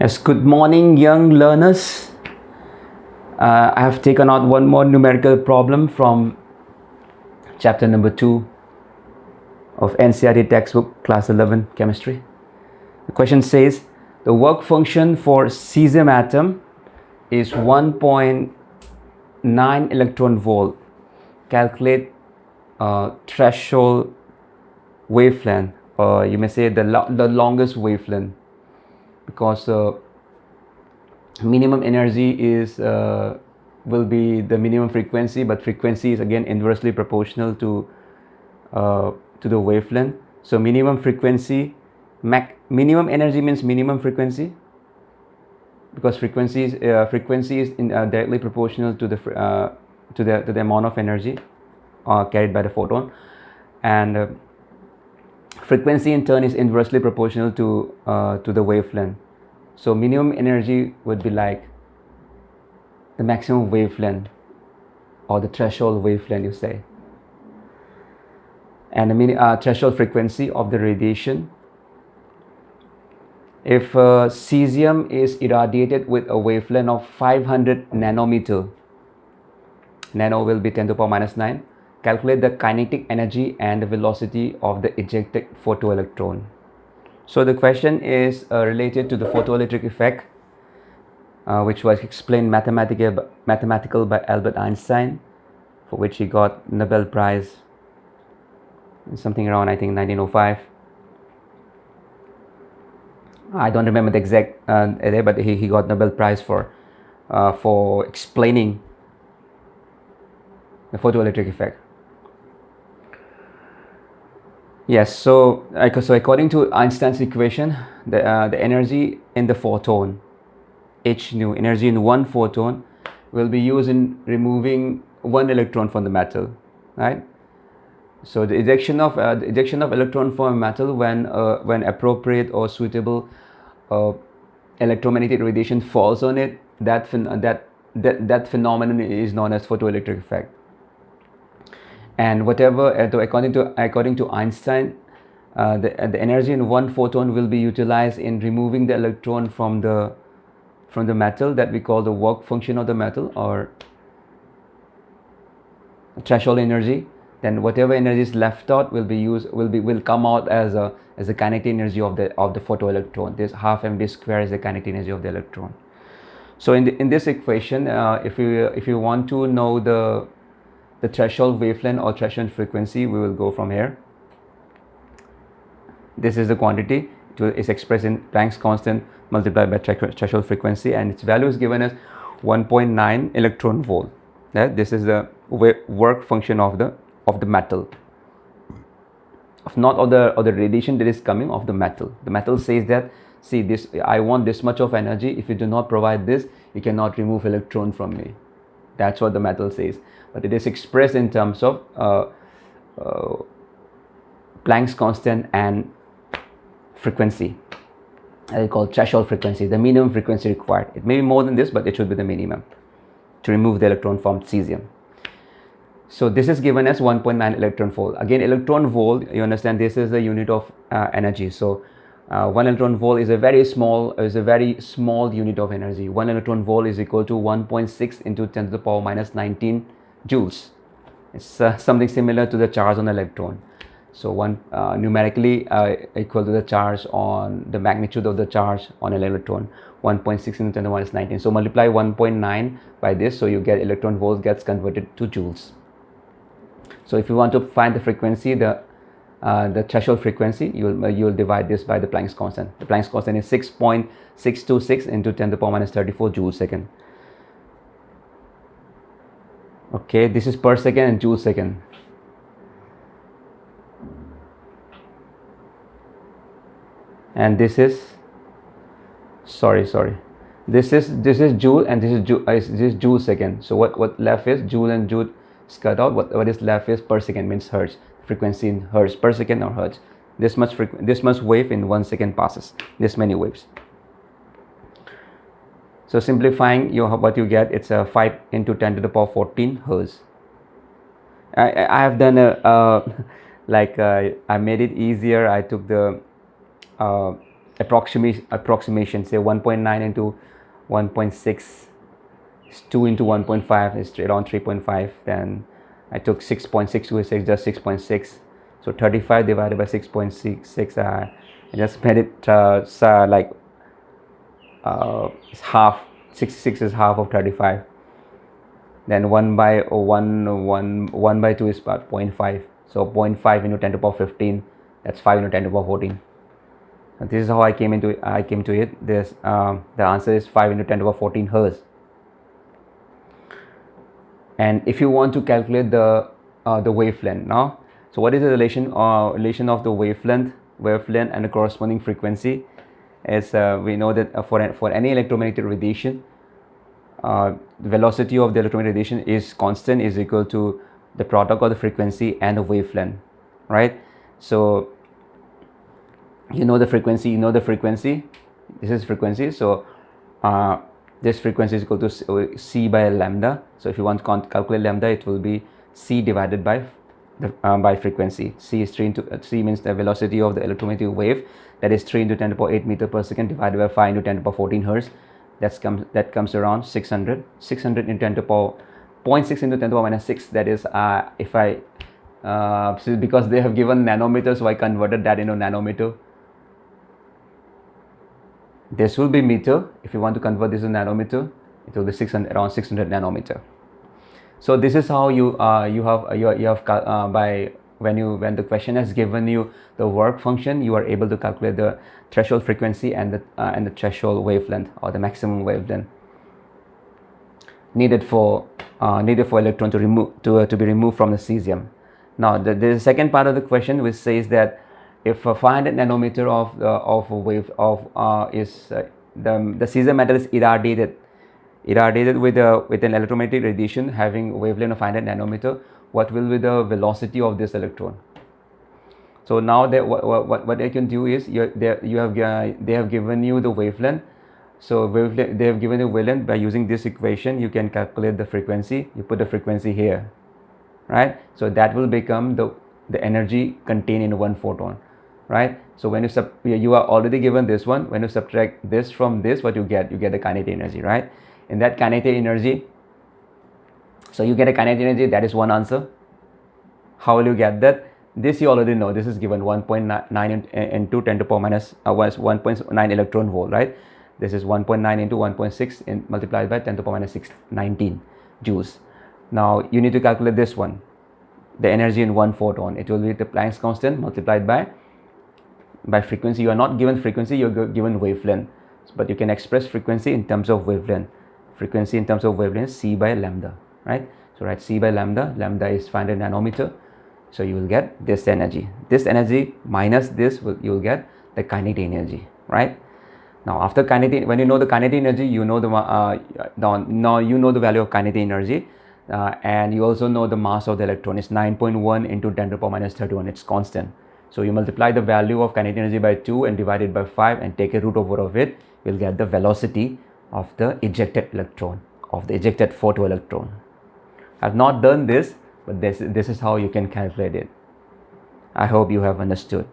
Yes, good morning, young learners. I have taken out one more numerical problem from chapter number 2 of NCERT textbook, class 11, chemistry. The question says, the work function for cesium atom is 1.9 electron volt. Calculate threshold wavelength, or you may say the longest wavelength, because minimum energy is will be the minimum frequency, but frequency is again inversely proportional to the wavelength. So minimum frequency, minimum energy means minimum frequency, because frequency is directly proportional to the amount of energy carried by the photon, and frequency in turn is inversely proportional to the wavelength. So minimum energy would be like the maximum wavelength, or the threshold wavelength, you say. And the threshold frequency of the radiation. If cesium is irradiated with a wavelength of 500 nanometer, nano will be 10 to the power minus 9, calculate the kinetic energy and the velocity of the ejected photoelectron. So the question is related to the photoelectric effect, which was explained mathematical by Albert Einstein, for which he got Nobel Prize something around, I think, 1905. I don't remember the exact day, but he got Nobel Prize for explaining the photoelectric effect. Yes, so according to Einstein's equation, the energy in the photon, h nu, energy in one photon, will be used in removing one electron from the metal, right? So the ejection of electron from a metal when appropriate or suitable electromagnetic radiation falls on it, that phenomenon is known as photoelectric effect. And whatever, according to Einstein, the energy in one photon will be utilized in removing the electron from the metal, that we call the work function of the metal, or threshold energy. Then whatever energy is left out will come out as a kinetic energy of the photoelectron. This half mv square is the kinetic energy of the electron. So in this equation, if you want to know the threshold wavelength or threshold frequency, we will go from here. This is the quantity. It is expressed in Planck's constant multiplied by threshold frequency, and its value is given as 1.9 electron volt. This is the work function of the metal, not of the radiation that is coming of the metal. The metal says that, see, this, I want this much of energy. If you do not provide this, you cannot remove electron from me. That's what the metal says. But it is expressed in terms of Planck's constant and frequency. I call threshold frequency, the minimum frequency required. It may be more than this, but it should be the minimum to remove the electron from cesium. So this is given as 1.9 electron volt. Again, electron volt, you understand, this is the unit of energy. So 1 electron volt is a very small unit of energy. 1 electron volt is equal to 1.6 into 10 to the power minus 19 joules. It's something similar to the charge on the electron. So numerically equal to the charge on the magnitude of the charge on an electron, 1.6 into 10 to the minus 19. So multiply 1.9 by this, so you get electron volts gets converted to joules. So if you want to find the frequency, the threshold frequency, you will divide this by the Planck's constant. The Planck's constant is 6.626 into 10 to the power minus 34 joules second. Okay, this is per second and joule second. And this is this is joule, and this is joule second. So what left is joule, and joule is cut out. What is left is per second, means hertz, frequency in hertz, per second or hertz. This much wave in 1 second passes, this many waves. So simplifying, what you get, it's a 5 into 10 to the power 14 hertz. I have done I made it easier. I took the approximation, say 1.9 into 1.6 is 2 into 1.5 is around 3.5. Then I took 6.626, just 6.6. So 35 divided by 6.66, I just made it like it's half. 66 is half of 35. Then 1 by 2 is about 0.5. So 0.5 into 10 to the power 15, that's 5 into 10 to the power 14. And this is how I came to it. This the answer is 5 into 10 to the power 14 hertz. And if you want to calculate the wavelength now, so what is the relation of the wavelength and the corresponding frequency? Is we know that for any electromagnetic radiation, the velocity of the electromagnetic radiation is constant, is equal to the product of the frequency and the wavelength, right? So you know the frequency, this is frequency. So this frequency is equal to c by lambda. So if you want to calculate lambda, it will be c divided by by frequency. C is 3 into c means the velocity of the electromagnetic wave, that is 3 into 10 to the power 8 meter per second divided by 5 into 10 to the power 14 hertz. That comes around 600 into 10 to the power 0.6 into 10 to the power minus 6. That is if I so because they have given nanometer, so I converted that into nanometer. This will be meter. If you want to convert this to nanometer, it will be around 600 nanometer. So this is how you have by when the question has given you the work function, you are able to calculate the threshold frequency and the threshold wavelength, or the maximum wavelength needed for electron to be removed from the cesium. Now the second part of the question, which says that if 500 nanometer of a wave is the cesium metal is irradiated with an electromagnetic radiation having a wavelength of 500 nanometer, what will be the velocity of this electron? So now what they can do is they have given you the wavelength. So they have given you wavelength. By using this equation, you can calculate the frequency. You put the frequency here, right? So that will become the energy contained in one photon, right? So when you are already given this one, when you subtract this from this, what you get the kinetic energy, right? In that kinetic energy, so you get a kinetic energy. That is one answer. How will you get that? This you already know. This is given 1.9 into 10 to the power minus 1.9 electron volt, right? This is 1.9 into 1.6 multiplied by 10 to the power minus 19 joules. Now you need to calculate this one, the energy in one photon. It will be the Planck's constant multiplied by frequency. You are not given frequency, you are given wavelength, but you can express frequency in terms of wavelength. Frequency in terms of wavelength, c by lambda, right? So write c by lambda. Lambda is 500 nanometer. So you will get this energy. This energy minus this, you will get the kinetic energy, right? Now after kinetic, when you know the kinetic energy, you know now you know the value of kinetic energy, and you also know the mass of the electron is 9.1 into 10 to the power minus 31. It's constant. So you multiply the value of kinetic energy by 2 and divide it by 5 and take a root over of it. You'll get the velocity of the ejected electron, of the ejected photoelectron. I've not done this, but this is how you can calculate it. I hope you have understood.